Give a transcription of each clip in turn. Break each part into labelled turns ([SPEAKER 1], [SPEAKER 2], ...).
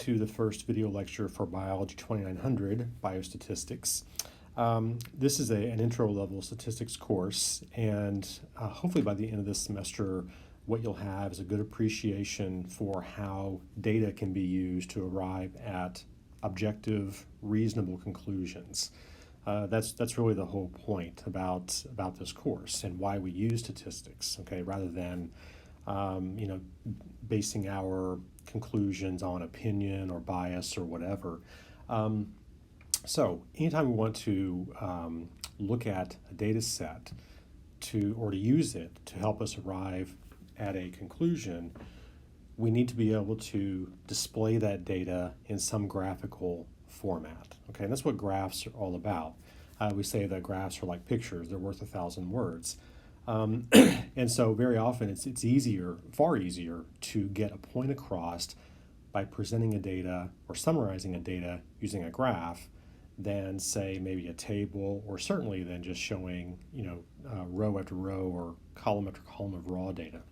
[SPEAKER 1] To the first video lecture for Biology 2900, Biostatistics. This is an intro level statistics course, and hopefully by the end of this semester, what you'll have is a good appreciation for how data can be used to arrive at objective, reasonable conclusions. That's really the whole point about this course and why we use statistics. Okay, rather than basing our conclusions on opinion or bias or whatever. So anytime we want to look at a data set or to use it to help us arrive at a conclusion, we need to be able to display that data in some graphical format. Okay, and that's what graphs are all about. We say that graphs are like pictures; they're worth 1,000 words. And so very often it's far easier to get a point across by presenting a data or summarizing a data using a graph than say maybe a table, or certainly than just showing row after row or column after column of raw data.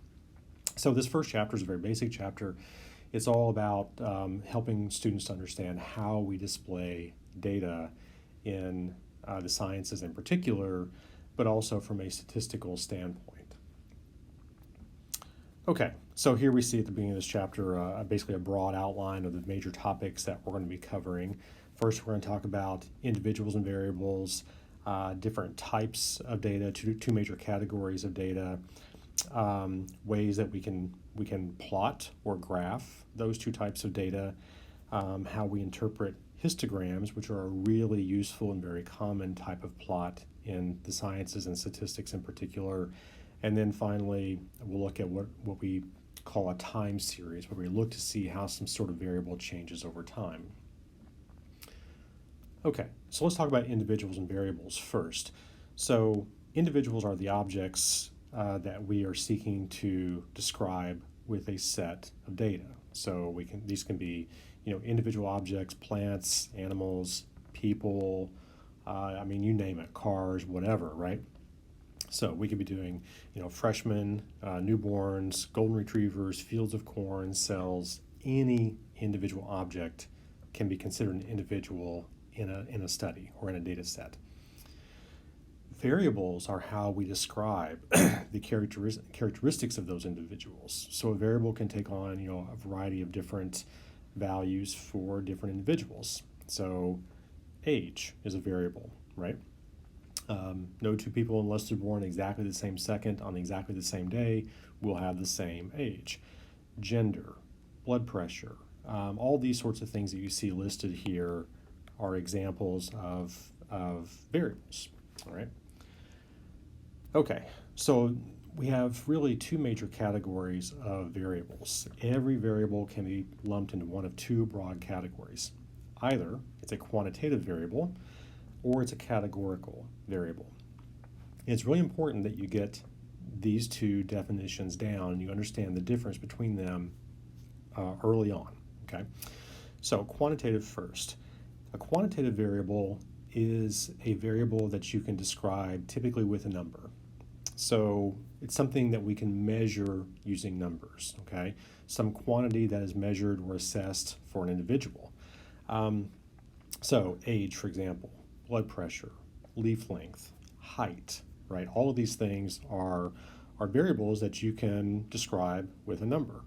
[SPEAKER 1] So this first chapter is a very basic chapter. It's all about helping students to understand how we display data in the sciences in particular, but also from a statistical standpoint. Okay, so here we see at the beginning of this chapter basically a broad outline of the major topics that we're going to be covering. First, we're going to talk about individuals and variables, different types of data, two major categories of data, ways that we can plot or graph those two types of data, how we interpret histograms, which are a really useful and very common type of plot in the sciences and statistics in particular. And then finally, we'll look at what we call a time series, where we look to see how some sort of variable changes over time. Okay, so let's talk about individuals and variables first. So individuals are the objects that we are seeking to describe with a set of data. So these can be individual objects, plants, animals, people, you name it, cars, whatever, right? So we could be doing, freshmen, newborns, golden retrievers, fields of corn, cells. Any individual object can be considered an individual in a study or in a data set. Variables are how we describe the characteristics of those individuals. So a variable can take on, a variety of different values for different individuals. So age is a variable, right? No two people, unless they're born exactly the same second on exactly the same day, will have the same age. Gender, blood pressure, all these sorts of things that you see listed here are examples of variables, all right? Okay, so we have really two major categories of variables. Every variable can be lumped into one of two broad categories. Either it's a quantitative variable or it's a categorical variable. It's really important that you get these two definitions down and you understand the difference between them early on, okay? So quantitative first. A quantitative variable is a variable that you can describe typically with a number. So it's something that we can measure using numbers, okay? Some quantity that is measured or assessed for an individual. So age, for example, blood pressure, leaf length, height, right? All of these things are variables that you can describe with a number.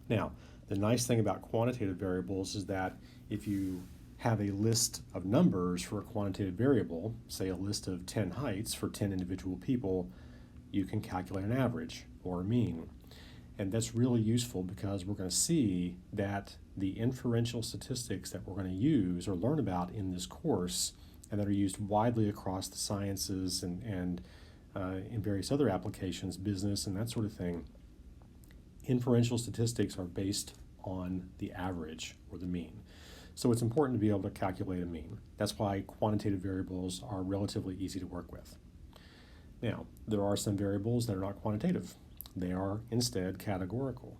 [SPEAKER 1] Now, the nice thing about quantitative variables is that if you have a list of numbers for a quantitative variable, say a list of 10 heights for 10 individual people, you can calculate an average or a mean. And that's really useful because we're going to see that the inferential statistics that we're going to use or learn about in this course and that are used widely across the sciences and in various other applications, business and that sort of thing, inferential statistics are based on the average or the mean. So it's important to be able to calculate a mean. That's why quantitative variables are relatively easy to work with. Now, there are some variables that are not quantitative. They are instead categorical.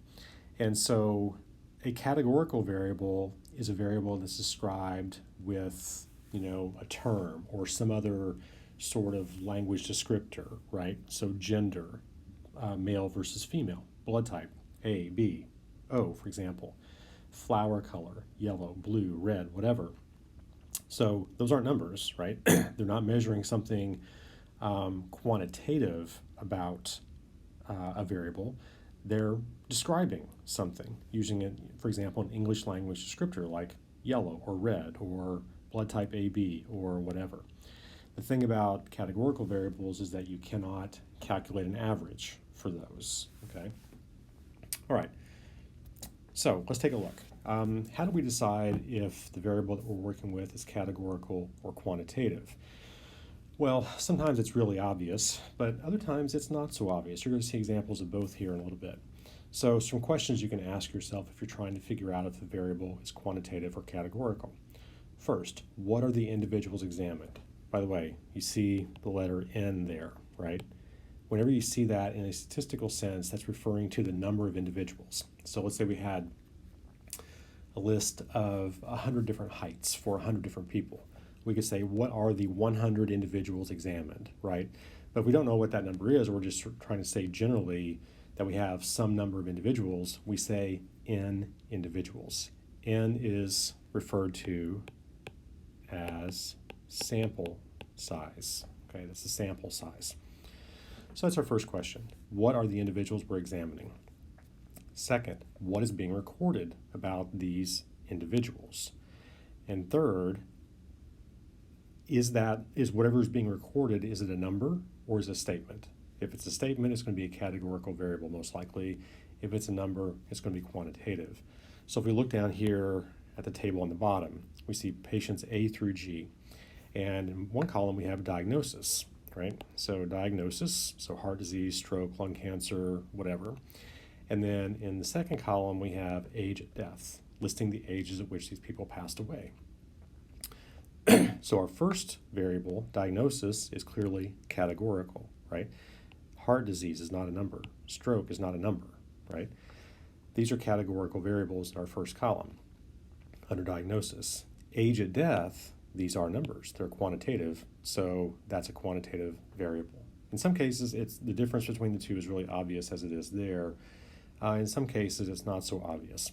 [SPEAKER 1] And so a categorical variable is a variable that's described with, a term or some other sort of language descriptor, right? So gender, male versus female, blood type, A, B, O, for example. flower color, yellow, blue, red, whatever. So those aren't numbers, right? They're not measuring something quantitative about a variable. They're describing something using it, for example, an English language descriptor like yellow or red or blood type AB or whatever. The thing about categorical variables is that you cannot calculate an average for those, okay? All right, so let's take a look. How do we decide if the variable that we're working with is categorical or quantitative? Well, sometimes it's really obvious, but other times it's not so obvious. You're going to see examples of both here in a little bit. So some questions you can ask yourself if you're trying to figure out if the variable is quantitative or categorical. First, what are the individuals examined? By the way, you see the letter N there, right? Whenever you see that in a statistical sense, that's referring to the number of individuals. So let's say we had a list of 100 different heights for 100 different people. We could say, what are the 100 individuals examined, right? But if we don't know what that number is, or we're just trying to say generally that we have some number of individuals, we say N individuals. N is referred to as sample size, okay? That's the sample size. So that's our first question. What are the individuals we're examining? Second, what is being recorded about these individuals? And third, is whatever is being recorded, is it a number or is it a statement? If it's a statement, it's going to be a categorical variable most likely. If it's a number, it's going to be quantitative. So if we look down here at the table on the bottom, we see patients A through G. And in one column, we have diagnosis, right? So diagnosis, so heart disease, stroke, lung cancer, whatever. And then in the second column, we have age at death, listing the ages at which these people passed away. So our first variable, diagnosis, is clearly categorical, right? Heart disease is not a number. Stroke is not a number, right? These are categorical variables in our first column under diagnosis. Age at death, these are numbers. They're quantitative, so that's a quantitative variable. In some cases, it's the difference between the two is really obvious as it is there. In some cases, it's not so obvious.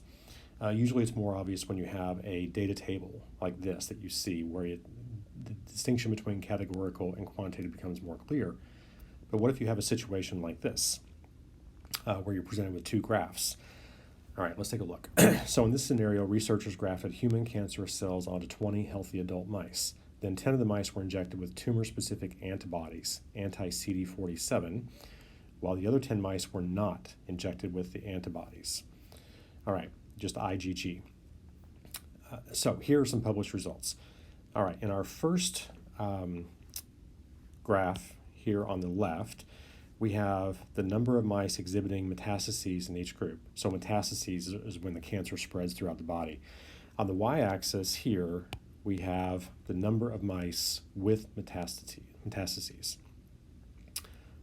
[SPEAKER 1] Usually it's more obvious when you have a data table like this that you see where the distinction between categorical and quantitative becomes more clear. But what if you have a situation like this where you're presented with two graphs? All right, let's take a look. So in this scenario, researchers grafted human cancerous cells onto 20 healthy adult mice. Then 10 of the mice were injected with tumor-specific antibodies, anti-CD47, while the other 10 mice were not injected with the antibodies. All right, just IgG. So here are some published results. All right, in our first graph here on the left, we have the number of mice exhibiting metastases in each group. So metastases is when the cancer spreads throughout the body. On the y-axis here, we have the number of mice with metastases.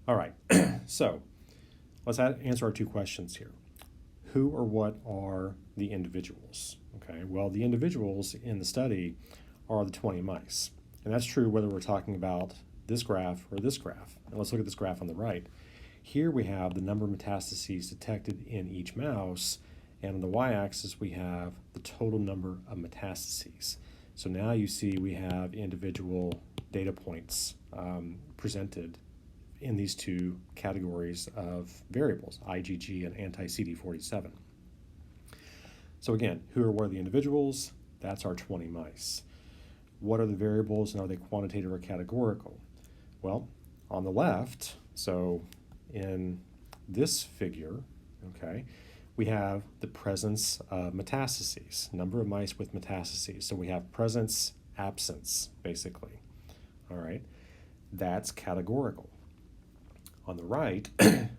[SPEAKER 1] All right, so let's answer our two questions here. Who or what are the individuals? Okay, well, the individuals in the study are the 20 mice. And that's true whether we're talking about this graph or this graph. And let's look at this graph on the right. Here we have the number of metastases detected in each mouse, and on the y-axis we have the total number of metastases. So now you see we have individual data points presented in these two categories of variables, IgG and anti-CD47. So again, who or what are the individuals? That's our 20 mice. What are the variables and are they quantitative or categorical? Well, on the left, so in this figure, okay, we have the presence of metastases, number of mice with metastases. So we have presence, absence, basically. All right, that's categorical. On the right,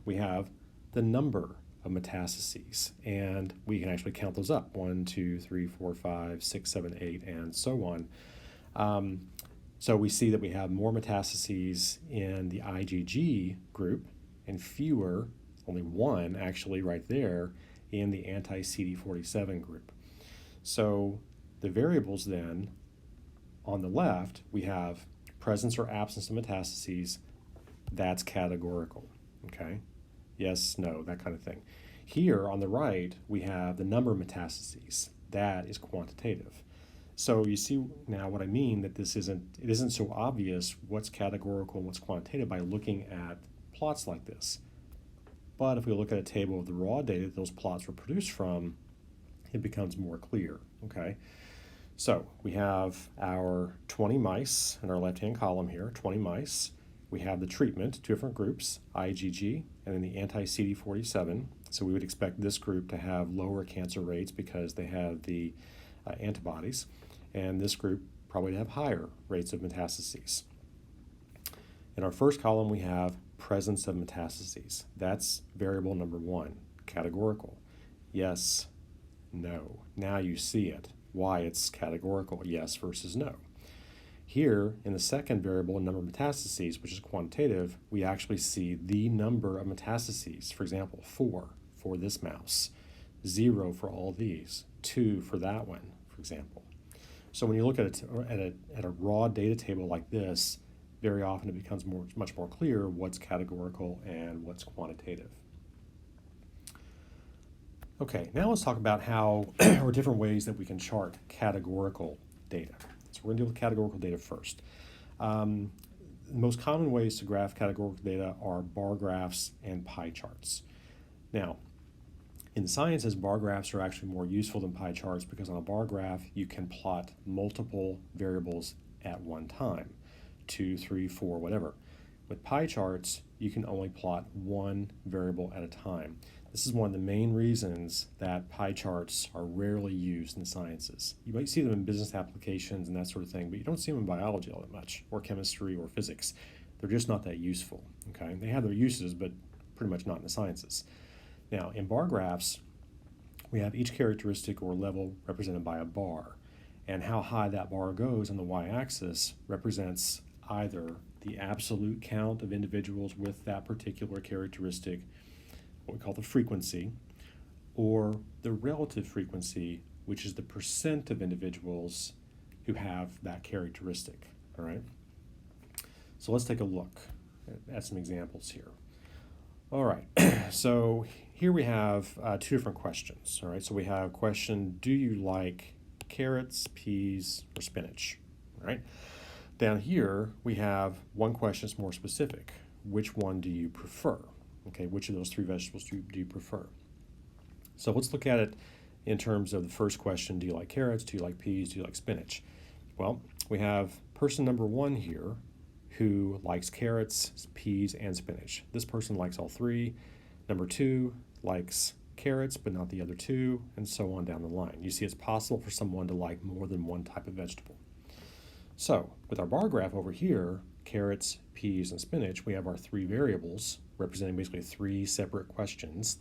[SPEAKER 1] we have the number of metastases, and we can actually count those up, 1, 2, 3, 4, 5, 6, 7, 8, and so on. So we see that we have more metastases in the IgG group and fewer, only one actually right there, in the anti-CD47 group. So the variables then, on the left, we have presence or absence of metastases. That's categorical, okay? Yes, no, that kind of thing. Here on the right, we have the number of metastases. That is quantitative. So you see now what I mean, that it isn't so obvious what's categorical and what's quantitative by looking at plots like this. But if we look at a table of the raw data that those plots were produced from, it becomes more clear, okay? So we have our 20 mice in our left-hand column here, 20 mice. We have the treatment, two different groups, IgG, and then the anti-CD47. So we would expect this group to have lower cancer rates because they have the antibodies, and this group probably to have higher rates of metastases. In our first column, we have presence of metastases. That's variable number 1, categorical. Yes, no. Now you see it, why it's categorical, yes versus no. Here, in the second variable, number of metastases, which is quantitative, we actually see the number of metastases. For example, 4 for this mouse, 0 for all these, 2 for that one, for example. So when you look at a raw data table like this, very often it becomes much more clear what's categorical and what's quantitative. Okay, now let's talk about how, or different ways that we can chart categorical data. So we're going to deal with categorical data first. The most common ways to graph categorical data are bar graphs and pie charts. Now, in sciences, bar graphs are actually more useful than pie charts because on a bar graph, you can plot multiple variables at one time, 2, 3, 4, whatever. With pie charts, you can only plot one variable at a time. This is one of the main reasons that pie charts are rarely used in the sciences. You might see them in business applications and that sort of thing, but you don't see them in biology all that much, or chemistry or physics. They're just not that useful, okay? They have their uses, but pretty much not in the sciences. Now, in bar graphs, we have each characteristic or level represented by a bar, and how high that bar goes on the y-axis represents either the absolute count of individuals with that particular characteristic, what we call the frequency, or the relative frequency, which is the percent of individuals who have that characteristic, all right? So let's take a look at some examples here. All right, so here we have two different questions, all right? So we have question, do you like carrots, peas, or spinach, all right? Down here, we have one question that's more specific. Which one do you prefer? Okay, which of those three vegetables do you prefer? So let's look at it in terms of the first question, do you like carrots, do you like peas, do you like spinach? Well, we have person number 1 here who likes carrots, peas, and spinach. This person likes all three. Number 2 likes carrots, but not the other two, and so on down the line. You see, it's possible for someone to like more than one type of vegetable. So, with our bar graph over here, carrots, peas, and spinach, we have our three variables representing basically three separate questions,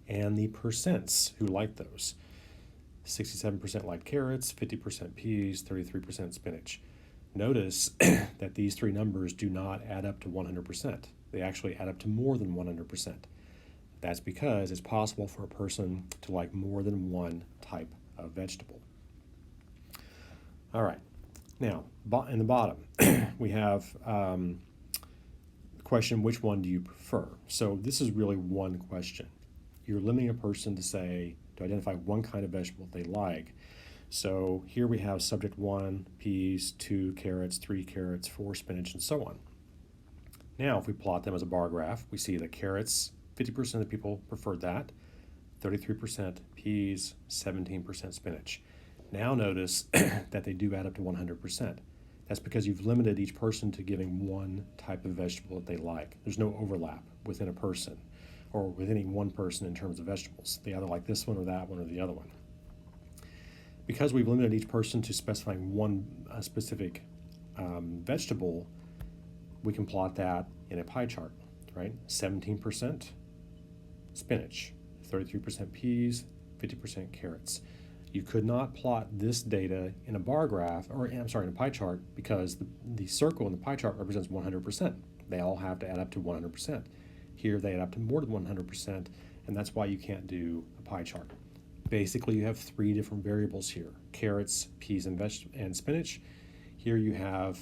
[SPEAKER 1] and the percents who like those. 67% like carrots, 50% peas, 33% spinach. Notice that these three numbers do not add up to 100%. They actually add up to more than 100%. That's because it's possible for a person to like more than one type of vegetable. All right, now in the bottom, we have the question, which one do you prefer? So this is really one question. You're limiting a person to identify one kind of vegetable they like. So here we have subject 1, peas, 2, carrots, 3 carrots, 4 spinach, and so on. Now, if we plot them as a bar graph, we see that carrots, 50% of the people preferred that, 33% peas, 17% spinach. Now notice that they do add up to 100%. That's because you've limited each person to giving one type of vegetable that they like. There's no overlap within a person or with any one person in terms of vegetables. They either like this one or that one or the other one. Because we've limited each person to specifying one specific vegetable, we can plot that in a pie chart, right? 17% spinach, 33% peas, 50% carrots. You could not plot this data in a bar graph, in a pie chart, because the circle in the pie chart represents 100%. They all have to add up to 100%. Here they add up to more than 100%, and that's why you can't do a pie chart. Basically, you have three different variables here: carrots, peas, and spinach. Here you have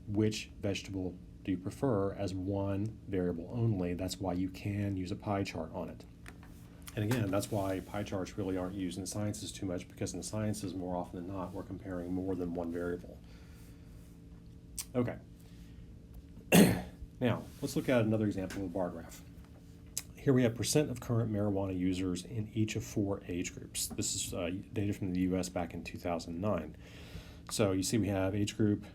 [SPEAKER 1] which vegetable do you prefer as one variable only. That's why you can use a pie chart on it. And again, that's why pie charts really aren't used in sciences too much, because in sciences, more often than not, we're comparing more than one variable. Okay. Now, let's look at another example of a bar graph. Here we have percent of current marijuana users in each of 4 age groups. This is data from the US back in 2009. So you see we have age group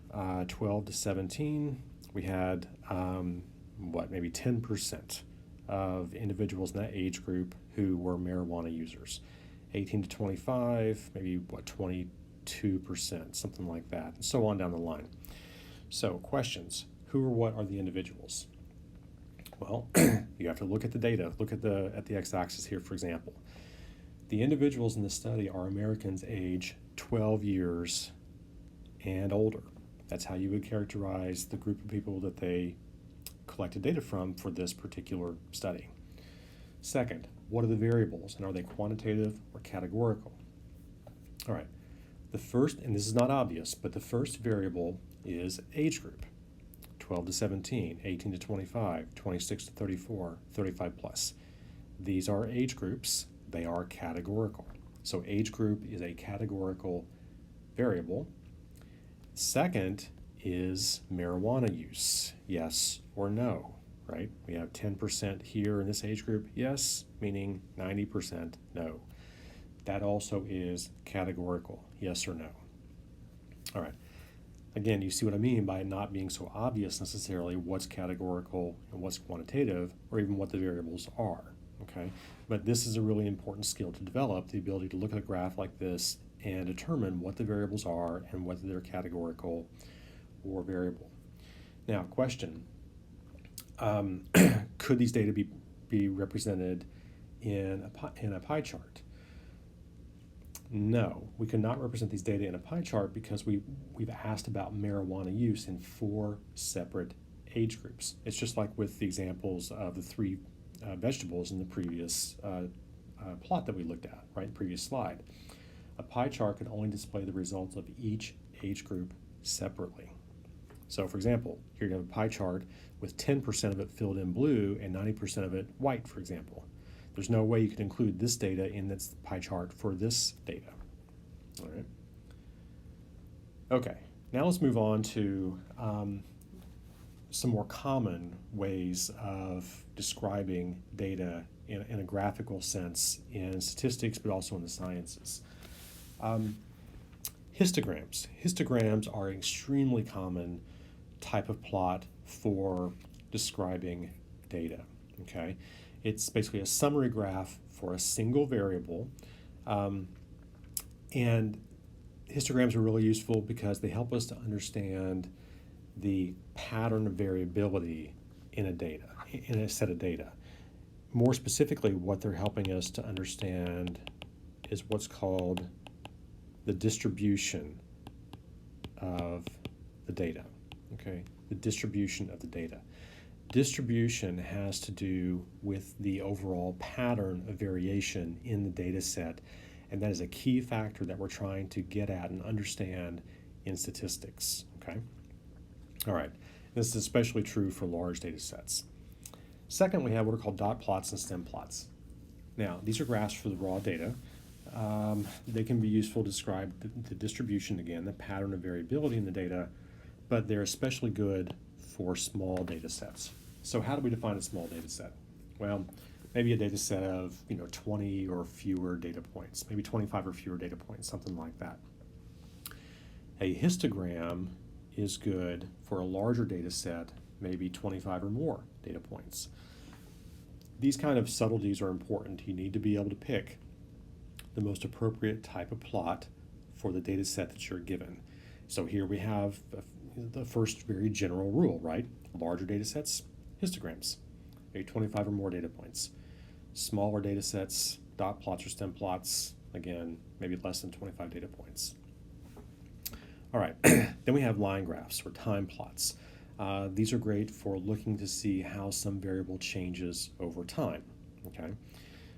[SPEAKER 1] 12 to 17. We had, maybe 10% of individuals in that age group who were marijuana users. 18 to 25, maybe 22%, something like that, and so on down the line. So questions, who or what are the individuals? Well, you have to look at the data. Look at the x-axis here, for example. The individuals in the study are Americans age 12 years and older. That's how you would characterize the group of people that they collected data from for this particular study. Second, what are the variables, and are they quantitative or categorical? All right, the first, and this is not obvious, but the first variable is age group. 12 to 17, 18 to 25, 26 to 34, 35 plus. These are age groups. They are categorical. So age group is a categorical variable. Second is marijuana use, yes or no, right? We have 10% here in this age group, yes, meaning 90% no. That also is categorical, yes or no. All right. Again, you see what I mean by it not being so obvious necessarily what's categorical and what's quantitative, or even what the variables are, okay? But this is a really important skill to develop, the ability to look at a graph like this and determine what the variables are and whether they're categorical or variable. Now, question, could these data be represented in a pie chart? No, we cannot represent these data in a pie chart because we've asked about marijuana use in 4 separate age groups. It's just like with the examples of the 3 vegetables in the previous plot that we looked at, right, previous slide. A pie chart can only display the results of each age group separately. So for example, here you have a pie chart with 10% of it filled in blue and 90% of it white, for example. There's no way you could include this data in this pie chart for this data. All right. Okay, now let's move on to some more common ways of describing data in a graphical sense in statistics, but also in the sciences. Histograms. Histograms are an extremely common type of plot for describing data, okay? It's basically a summary graph for a single variable, and histograms are really useful because they help us to understand the pattern of variability in a set of data. More specifically, what they're helping us to understand is what's called the distribution of the data, okay? The distribution of the data. Distribution has to do with the overall pattern of variation in the data set, and that is a key factor that we're trying to get at and understand in statistics, okay? All right, this is especially true for large data sets. Second, we have what are called dot plots and stem plots. Now, these are graphs for the raw data. They can be useful to describe the distribution, again, the pattern of variability in the data, but they're especially good for small data sets. So how do we define a small data set? Well, maybe a data set of 20 or fewer data points, maybe 25 or fewer data points, something like that. A histogram is good for a larger data set, maybe 25 or more data points. These kind of subtleties are important. You need to be able to pick the most appropriate type of plot for the data set that you're given. So here we have the first very general rule, right? Larger data sets, histograms, maybe 25 or more data points. Smaller data sets, dot plots or stem plots, again, maybe less than 25 data points. All right, then we have line graphs or time plots. These are great for looking to see how some variable changes over time, okay?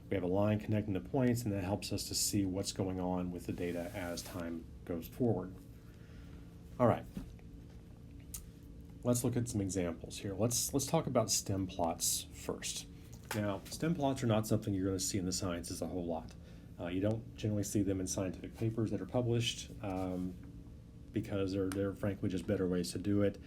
[SPEAKER 1] We have a line connecting the points, and that helps us to see what's going on with the data as time goes forward. All right, let's look at some examples here. Let's talk about stem plots first. Now, stem plots are not something you're going to see in the sciences a whole lot. You don't generally see them in scientific papers that are published because they're frankly just better ways to do it.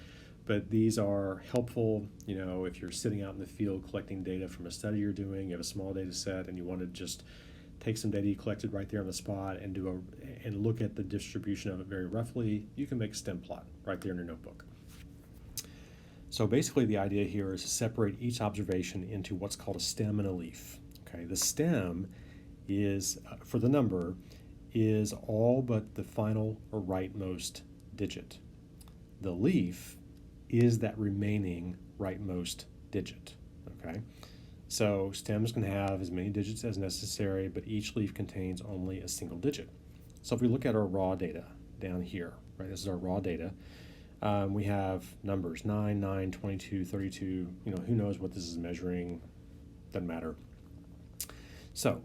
[SPEAKER 1] But these are helpful, if you're sitting out in the field collecting data from a study you're doing, you have a small data set, and you want to just take some data you collected right there on the spot and look at the distribution of it very roughly. You can make a stem plot right there in your notebook. So basically the idea here is to separate each observation into what's called a stem and a leaf. Okay, the stem is, for the number, is all but the final or rightmost digit. The leaf is that remaining rightmost digit. Okay, so stems can have as many digits as necessary, but each leaf contains only a single digit. So if we look at our raw data down here, right, this is our raw data. We have numbers 9, 9, 22, 32, who knows what this is measuring, doesn't matter. So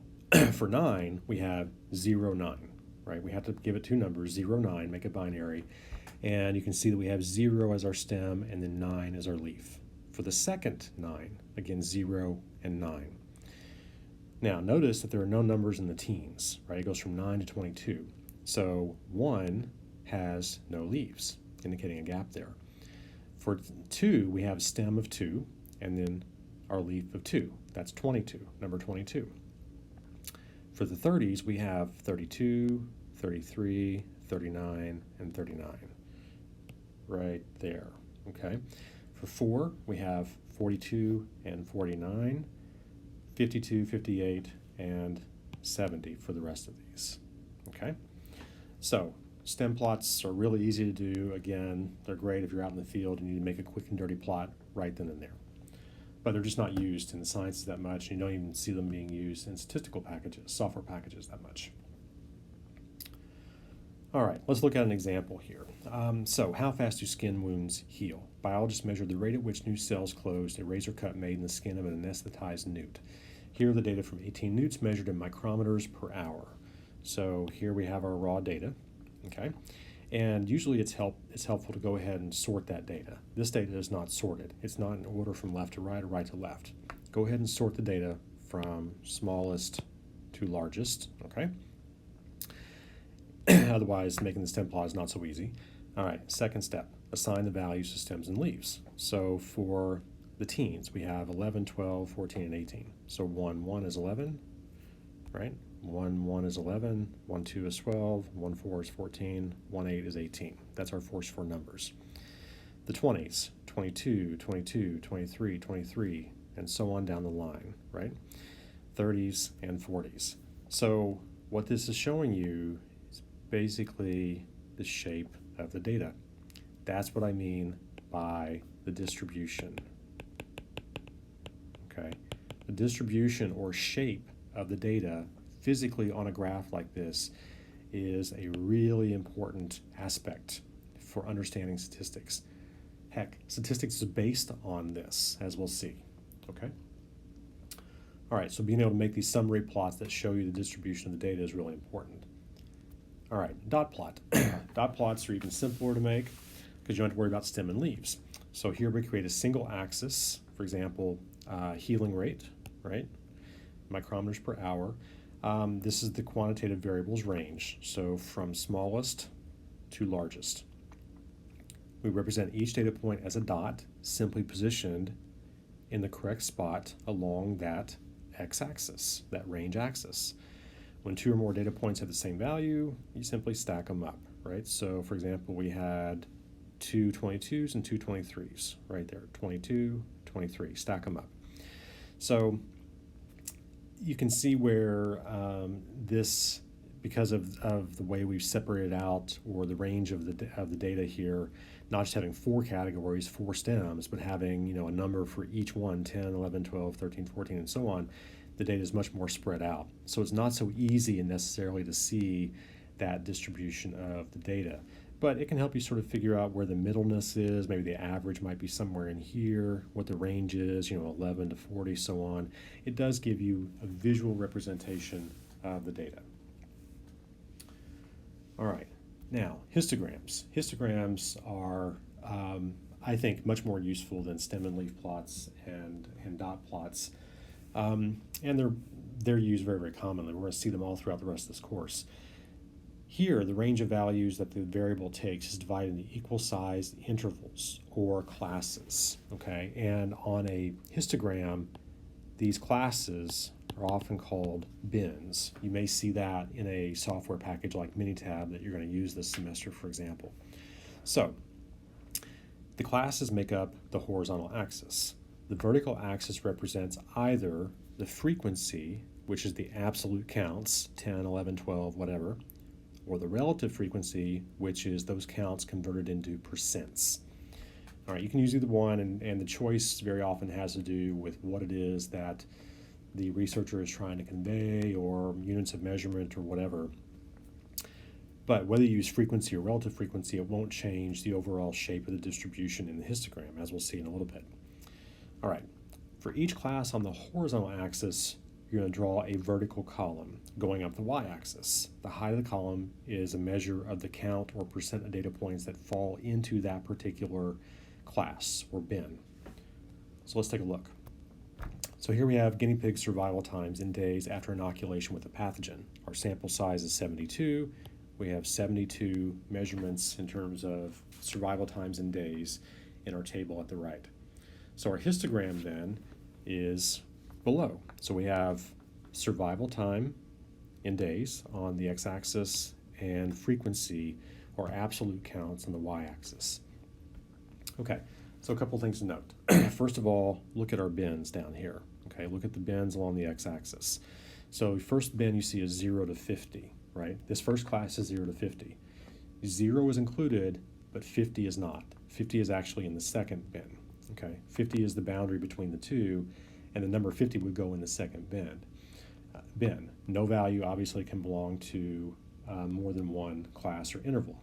[SPEAKER 1] for 9, we have 0, 9, right? We have to give it two numbers, 0, 9, make it binary. And you can see that we have 0 as our stem and then 9 as our leaf. For the second 9, again, 0 and 9. Now notice that there are no numbers in the teens, right? It goes from 9 to 22. So 1 has no leaves, indicating a gap there. For 2, we have stem of 2, and then our leaf of 2. That's 22, number 22. For the 30s, we have 32, 33, 39, and 39. Right there, okay? For 4, we have 42 and 49, 52, 58, and 70 for the rest of these, okay? So, stem plots are really easy to do. Again, they're great if you're out in the field and you need to make a quick and dirty plot right then and there. But they're just not used in the sciences that much, and you don't even see them being used in statistical packages, software packages that much. All right, let's look at an example here. So how fast do skin wounds heal? Biologists measured the rate at which new cells closed a razor cut made in the skin of an anesthetized newt. Here are the data from 18 newts measured in micrometers per hour. So here we have our raw data, okay? And usually it's helpful to go ahead and sort that data. This data is not sorted. It's not in order from left to right or right to left. Go ahead and sort the data from smallest to largest, okay? Otherwise, making the stem plot is not so easy. All right, second step, assign the values to stems and leaves. So for the teens, we have 11, 12, 14, and 18. So 1, 1 is 11, right? 1, 1 is 11, 1, 2 is 12, 1, 4 is 14, 1, 8 is 18. That's our first four numbers. The 20s, 22, 22, 23, 23, and so on down the line, right? 30s and 40s. So what this is showing you is basically the shape of the data. That's what I mean by the distribution, okay? The distribution or shape of the data physically on a graph like this is a really important aspect for understanding statistics. Heck, statistics is based on this, as we'll see, okay? All right, so being able to make these summary plots that show you the distribution of the data is really important. All right, dot plot. Dot plots are even simpler to make because you don't have to worry about stem and leaves. So here we create a single axis, for example, healing rate, right? Micrometers per hour. This is the quantitative variables range, so from smallest to largest. We represent each data point as a dot, simply positioned in the correct spot along that x-axis, that range axis. When two or more data points have the same value, you simply stack them up, right? So for example, we had two 22s and two 23s right there, 22, 23, stack them up. So you can see where this, because of the way we've separated out, or the range of the data here, not just having four categories, four stems, but having a number for each one, 10, 11, 12, 13, 14, and so on, the data is much more spread out. So it's not so easy and necessarily to see that distribution of the data. But it can help you sort of figure out where the middleness is. Maybe the average might be somewhere in here, what the range is, 11 to 40, so on. It does give you a visual representation of the data. All right, now histograms. Histograms are, I think, much more useful than stem and leaf plots and dot plots. And they're used very, very commonly. We're going to see them all throughout the rest of this course. Here, the range of values that the variable takes is divided into equal-sized intervals or classes, okay? And on a histogram, these classes are often called bins. You may see that in a software package like Minitab that you're going to use this semester, for example. So, the classes make up the horizontal axis. The vertical axis represents either the frequency, which is the absolute counts, 10, 11, 12, whatever, or the relative frequency, which is those counts converted into percents. All right, you can use either one, and the choice very often has to do with what it is that the researcher is trying to convey, or units of measurement, or whatever. But whether you use frequency or relative frequency, it won't change the overall shape of the distribution in the histogram, as we'll see in a little bit. All right, for each class on the horizontal axis, you're going to draw a vertical column going up the y-axis. The height of the column is a measure of the count or percent of data points that fall into that particular class or bin. So let's take a look. So here we have guinea pig survival times in days after inoculation with a pathogen. Our sample size is 72. We have 72 measurements in terms of survival times in days in our table at the right. So our histogram then is below. So we have survival time in days on the x-axis and frequency or absolute counts on the y-axis. Okay, so a couple things to note. First of all, look at our bins down here. Okay, look at the bins along the x-axis. So first bin you see is 0 to 50, right? This first class is 0 to 50. 0 is included, but 50 is not. 50 is actually in the second bin. Okay, 50 is the boundary between the two, and the number 50 would go in the second bin. No value obviously can belong to more than one class or interval.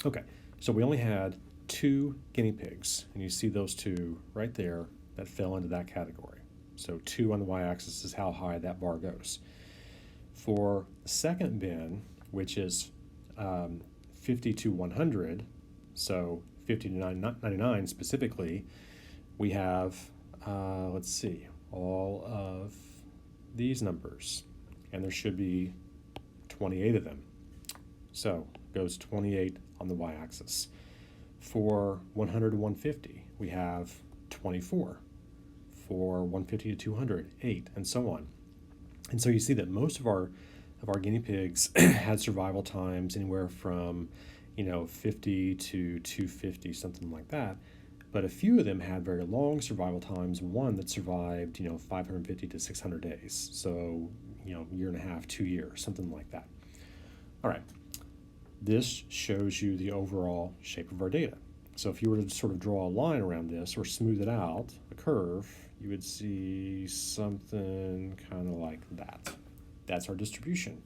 [SPEAKER 1] Okay, so we only had 2 guinea pigs, and you see those 2 right there that fell into that category. So 2 on the y-axis is how high that bar goes. For the second bin, which is 50 to 100, so 50 to 99 specifically, we have, let's see, all of these numbers, and there should be 28 of them. So it goes 28 on the y-axis. For 100 to 150, we have 24. For 150 to 200, 8, and so on. And so you see that most of our guinea pigs had survival times anywhere from 50 to 250, something like that. But a few of them had very long survival times, one that survived 550 to 600 days. So year and a half, 2 years, something like that. All right, this shows you the overall shape of our data. So if you were to sort of draw a line around this or smooth it out, a curve, you would see something kind of like that. That's our distribution.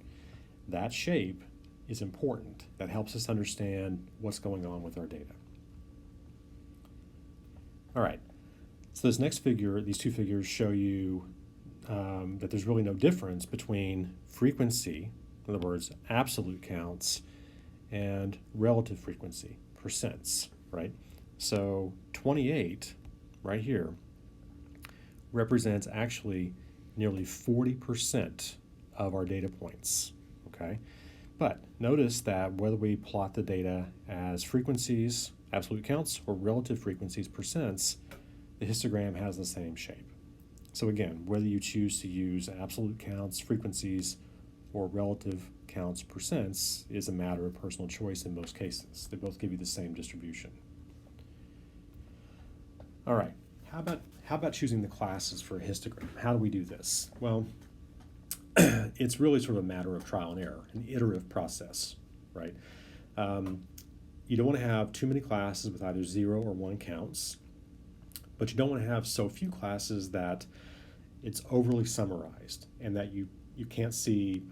[SPEAKER 1] That shape is important. That helps us understand what's going on with our data. All right, so this next figure, these 2 figures show you that there's really no difference between frequency, in other words, absolute counts, and relative frequency, percents, right? So 28 right here represents actually nearly 40% of our data points, okay? But notice that whether we plot the data as frequencies, absolute counts, or relative frequencies, percents, the histogram has the same shape. So again, whether you choose to use absolute counts, frequencies, or relative counts, percents, is a matter of personal choice in most cases. They both give you the same distribution. All right, how about choosing the classes for a histogram? How do we do this? Well, it's really sort of a matter of trial and error, an iterative process, right? You don't want to have too many classes with either 0 or 1 counts, but you don't want to have so few classes that it's overly summarized and that you can't see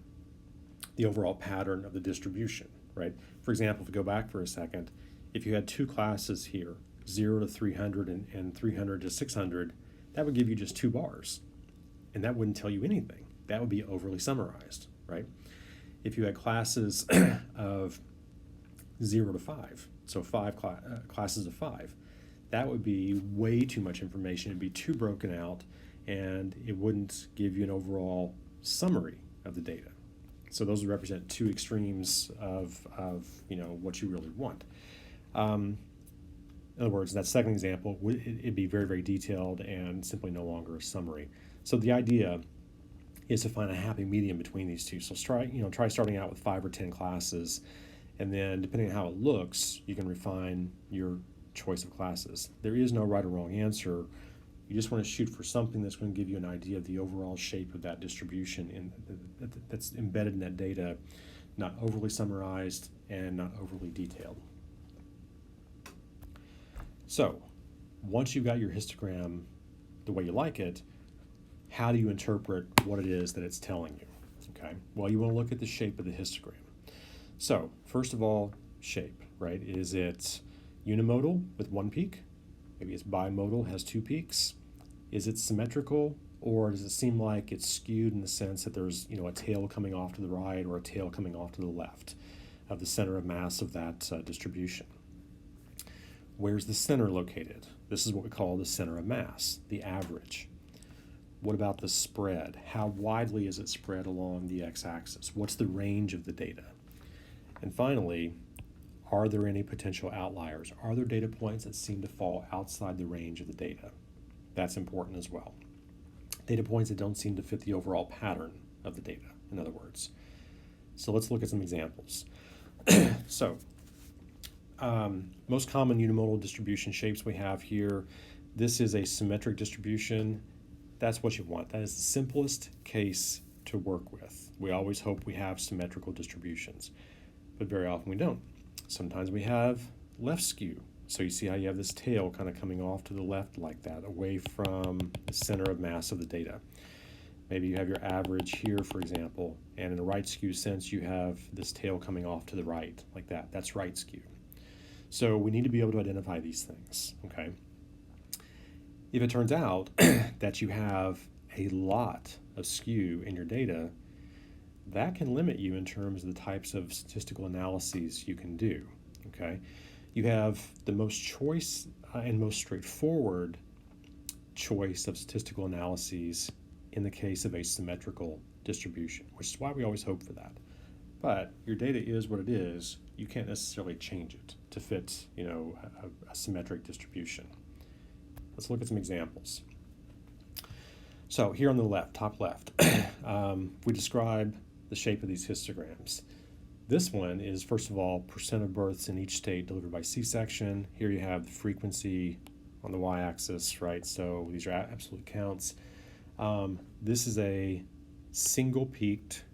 [SPEAKER 1] the overall pattern of the distribution, right? For example, if we go back for a second, if you had 2 classes here, 0 to 300 and 300 to 600, that would give you just 2 bars, and that wouldn't tell you anything. That would be overly summarized, right? If you had classes of 0 to 5, so 5 classes of 5, that would be way too much information. It'd be too broken out, and it wouldn't give you an overall summary of the data. So those would represent two extremes of what you really want. In other words, that second example, it'd be very, very detailed and simply no longer a summary. So the idea is to find a happy medium between these two. So try starting out with 5 or 10 classes, and then depending on how it looks, you can refine your choice of classes. There is no right or wrong answer. You just want to shoot for something that's going to give you an idea of the overall shape of that distribution that's embedded in that data, not overly summarized and not overly detailed. So once you've got your histogram the way you like it, how do you interpret what it is that it's telling you? Okay, well, you want to look at the shape of the histogram. So first of all, shape, right? Is it unimodal with one peak? Maybe it's bimodal, has 2 peaks. Is it symmetrical, or does it seem like it's skewed in the sense that there's a tail coming off to the right or a tail coming off to the left of the center of mass of that distribution? Where's the center located? This is what we call the center of mass, the average. What about the spread? How widely is it spread along the x-axis? What's the range of the data? And finally, are there any potential outliers? Are there data points that seem to fall outside the range of the data? That's important as well. Data points that don't seem to fit the overall pattern of the data, in other words. So let's look at some examples. So, most common unimodal distribution shapes we have here. This is a symmetric distribution. That's what you want. That is the simplest case to work with. We always hope we have symmetrical distributions, but very often we don't. Sometimes we have left skew. So you see how you have this tail kind of coming off to the left like that, away from the center of mass of the data. Maybe you have your average here, for example, and in a right skew sense, you have this tail coming off to the right like that. That's right skew. So we need to be able to identify these things, okay? If it turns out that you have a lot of skew in your data, that can limit you in terms of the types of statistical analyses you can do, okay? You have the most choice and most straightforward choice of statistical analyses in the case of a symmetrical distribution, which is why we always hope for that. But your data is what it is. You can't necessarily change it to fit, a symmetric distribution. Let's look at some examples. So here on the left, top left, we describe the shape of these histograms. This one is, first of all, percent of births in each state delivered by C-section. Here you have the frequency on the y-axis, right? So these are absolute counts. This is a single-peaked,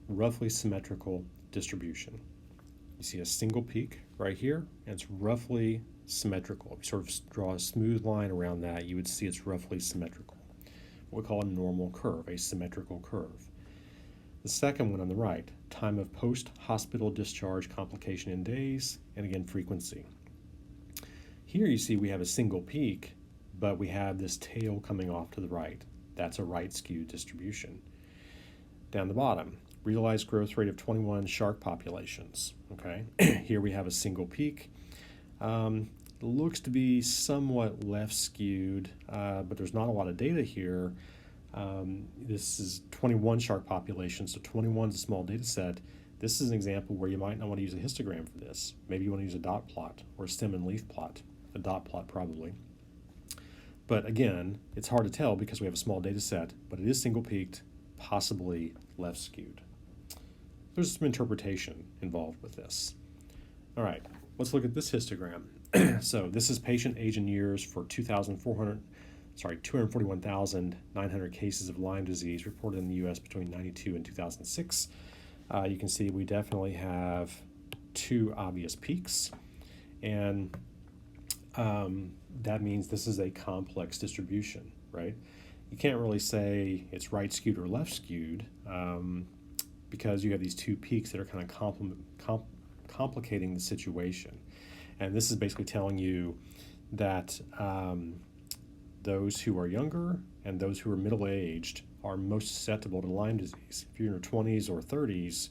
[SPEAKER 1] roughly symmetrical distribution. You see a single peak right here, and it's roughly symmetrical. If you sort of draw a smooth line around that, you would see it's roughly symmetrical. What we call a normal curve, a symmetrical curve. The second one on the right, time of post-hospital discharge complication in days, and again, frequency. Here you see we have a single peak, but we have this tail coming off to the right. That's a right skew distribution. Down the bottom, realized growth rate of 21 shark populations, okay? Here we have a single peak. Looks to be somewhat left skewed, but there's not a lot of data here. This is 21 shark populations, so 21 is a small data set. This is an example where you might not want to use a histogram for this. Maybe you want to use a dot plot or a stem and leaf plot, a dot plot probably. But again, it's hard to tell because we have a small data set, but it is single peaked, possibly left skewed. There's some interpretation involved with this. All right, let's look at this histogram. So this is patient age and years for 241,900 cases of Lyme disease reported in the U.S. between 1992 and 2006. You can see we definitely have 2 obvious peaks, and that means this is a complex distribution, right? You can't really say it's right skewed or left skewed because you have these 2 peaks that are kind of complicating the situation. And this is basically telling you that those who are younger and those who are middle-aged are most susceptible to Lyme disease. If you're in your 20s or 30s,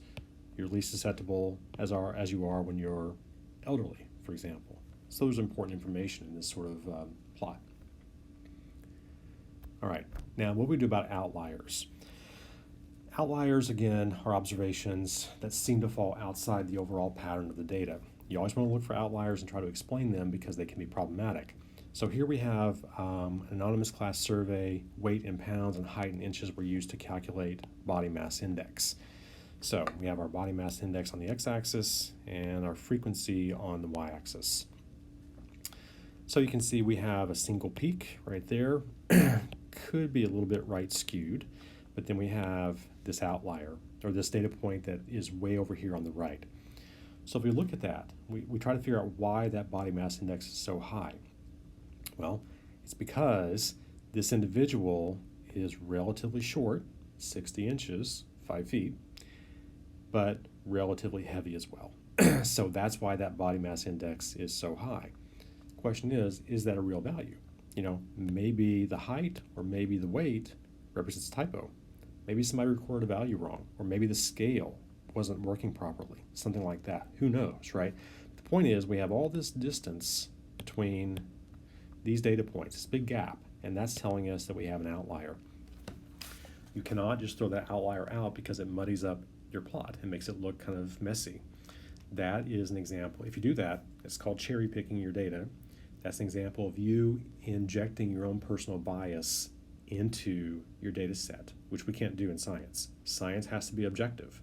[SPEAKER 1] you're least susceptible as you are when you're elderly, for example. So there's important information in this sort of plot. All right, now what we do about outliers. Outliers, again, are observations that seem to fall outside the overall pattern of the data. You always want to look for outliers and try to explain them because they can be problematic. So here we have an anonymous class survey. Weight in pounds and height in inches were used to calculate body mass index. So we have our body mass index on the x-axis and our frequency on the y-axis. So you can see we have a single peak right there. Could be a little bit right skewed, but then we have this outlier, or this data point that is way over here on the right. So if we look at that, we try to figure out why that body mass index is so high. Well, it's because this individual is relatively short, 60 inches, 5 feet, but relatively heavy as well. So that's why that body mass index is so high. The question is that a real value? Maybe the height or maybe the weight represents a typo. Maybe somebody recorded a value wrong, or maybe the scale wasn't working properly, something like that. Who knows, right? The point is we have all this distance between these data points, this big gap, and that's telling us that we have an outlier. You cannot just throw that outlier out because it muddies up your plot and makes it look kind of messy. That is an example. If you do that, it's called cherry picking your data. That's an example of you injecting your own personal bias into your data set, which we can't do in science. Science has to be objective.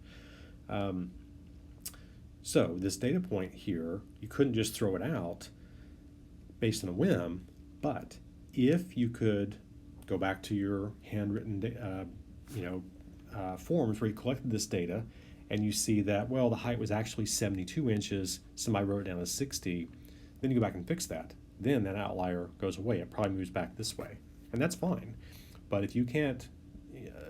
[SPEAKER 1] So this data point here, you couldn't just throw it out based on a whim, but if you could go back to your handwritten forms where you collected this data and you see that, well, the height was actually 72 inches, somebody wrote it down as 60, then you go back and fix that. Then that outlier goes away. It probably moves back this way, and that's fine. But if you can't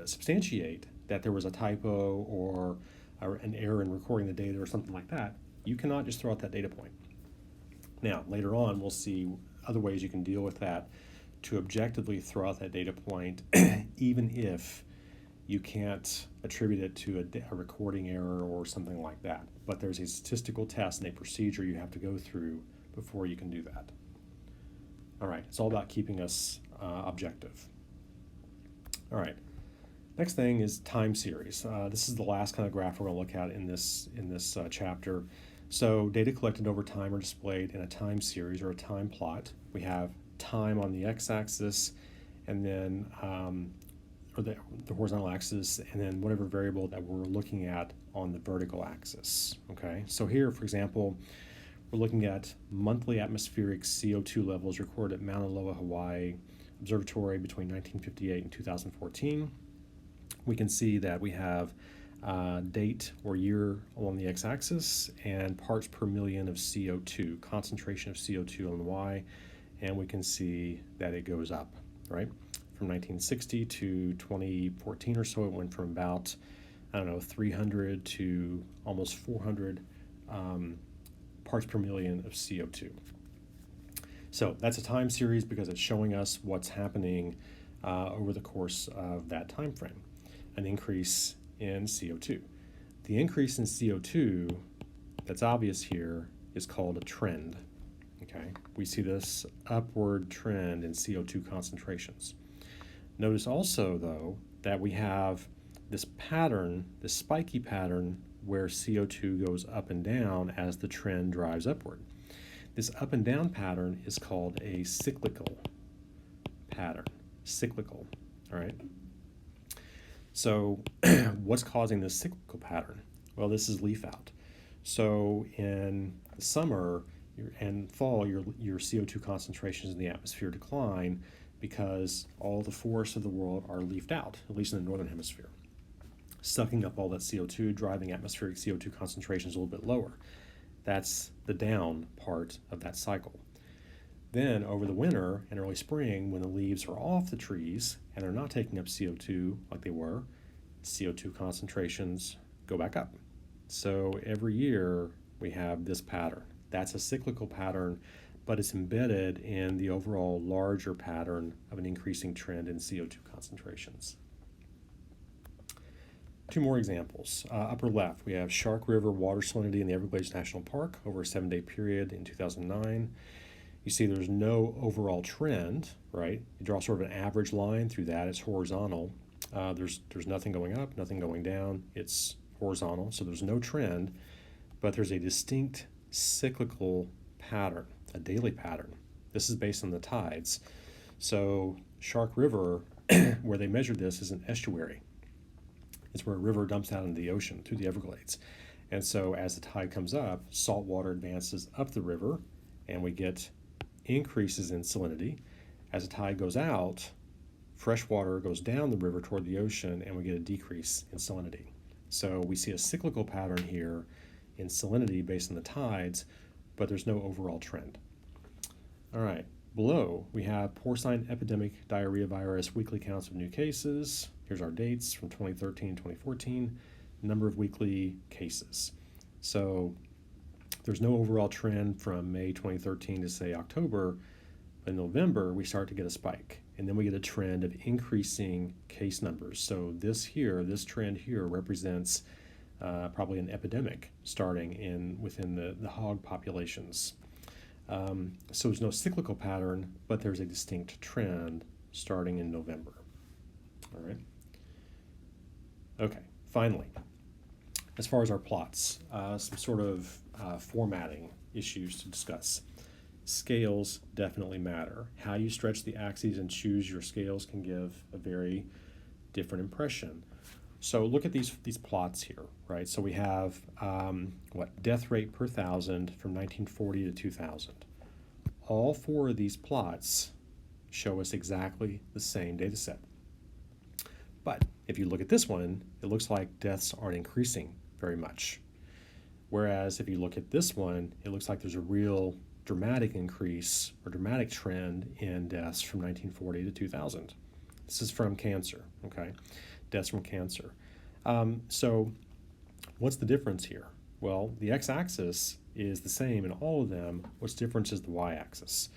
[SPEAKER 1] substantiate that there was a typo or an error in recording the data or something like that, you cannot just throw out that data point. Now, later on, we'll see other ways you can deal with that to objectively throw out that data point, even if you can't attribute it to a recording error or something like that. But there's a statistical test and a procedure you have to go through before you can do that. All right, it's all about keeping us objective. All right, next thing is time series. This is the last kind of graph we're going to look at in this chapter. So data collected over time are displayed in a time series or a time plot. We have time on the x-axis, and then or the horizontal axis, and then whatever variable that we're looking at on the vertical axis. Okay, so here, for example, we're looking at monthly atmospheric CO2 levels recorded at Mauna Loa, Hawaii Observatory between 1958 and 2014. We can see that we have date or year along the x-axis and parts per million of CO2, concentration of CO2 on the y, and we can see that it goes up, right? From 1960 to 2014 or so, it went from about, 300 to almost 400 parts per million of CO2. So that's a time series because it's showing us what's happening over the course of that time frame, an increase in CO2. The increase in CO2 that's obvious here is called a trend. Okay, we see this upward trend in CO2 concentrations. Notice also, though, that we have this pattern, this spiky pattern, where CO2 goes up and down as the trend drives upward. This up and down pattern is called a cyclical pattern. Cyclical, all right? So what's causing this cyclical pattern? Well, this is leaf out. So in the summer and fall, your CO2 concentrations in the atmosphere decline because all the forests of the world are leafed out, at least in the northern hemisphere, sucking up all that CO2, driving atmospheric CO2 concentrations a little bit lower. That's the down part of that cycle. Then over the winter and early spring, when the leaves are off the trees and they're not taking up CO2 like they were, CO2 concentrations go back up. So every year we have this pattern. That's a cyclical pattern, but it's embedded in the overall larger pattern of an increasing trend in CO2 concentrations. Two more examples. Upper left, we have Shark River water salinity in the Everglades National Park over a 7-day period in 2009. You see there's no overall trend, right? You draw sort of an average line through that. It's horizontal. There's nothing going up, nothing going down. It's horizontal, so there's no trend, but there's a distinct cyclical pattern, a daily pattern. This is based on the tides. So Shark River, where they measured this, is an estuary. It's where a river dumps out into the ocean through the Everglades. And so as the tide comes up, salt water advances up the river, and we get increases in salinity. As the tide goes out, fresh water goes down the river toward the ocean, and we get a decrease in salinity. So we see a cyclical pattern here in salinity based on the tides, but there's no overall trend. All right, below we have porcine epidemic diarrhea virus weekly counts of new cases. Here's our dates from 2013, 2014, number of weekly cases. So there's no overall trend from May 2013 to say October. In November, we start to get a spike, and then we get a trend of increasing case numbers. So this trend here represents probably an epidemic starting within the hog populations. So there's no cyclical pattern, but there's a distinct trend starting in November. All right. Okay, finally, as far as our plots, some sort of formatting issues to discuss. Scales definitely matter. How you stretch the axes and choose your scales can give a very different impression. So look at these plots here, right? So we have death rate per thousand from 1940 to 2000. All four of these plots show us exactly the same data set. But if you look at this one, it looks like deaths aren't increasing very much. Whereas if you look at this one, it looks like there's a real dramatic increase or dramatic trend in deaths from 1940 to 2000. This is from cancer, okay? Deaths from cancer. So what's the difference here? Well, the x-axis is the same in all of them. What's different is the y-axis.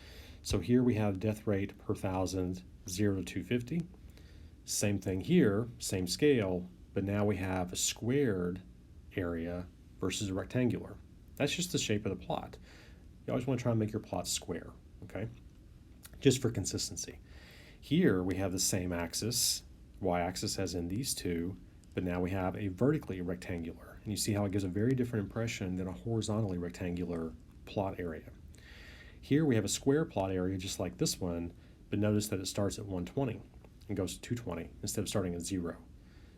[SPEAKER 1] So here we have death rate per thousand, 0 to 250. Same thing here, same scale, but now we have a squared area versus a rectangular. That's just the shape of the plot. You always want to try and make your plot square, okay? Just for consistency. Here we have the same axis, y-axis as in these two, but now we have a vertically rectangular. And you see how it gives a very different impression than a horizontally rectangular plot area. Here we have a square plot area just like this one, but notice that it starts at 120 and goes to 220 instead of starting at 0.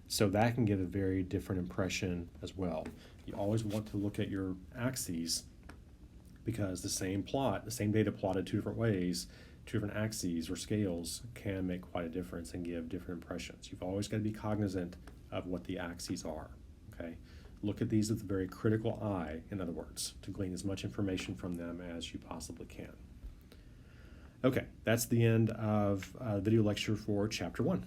[SPEAKER 1] So that can give a very different impression as well. You always want to look at your axes because the same plot, the same data plotted two different ways, two different axes or scales can make quite a difference and give different impressions. You've always got to be cognizant of what the axes are, okay? Look at these with a very critical eye, in other words, to glean as much information from them as you possibly can. Okay, that's the end of the video lecture for Chapter 1.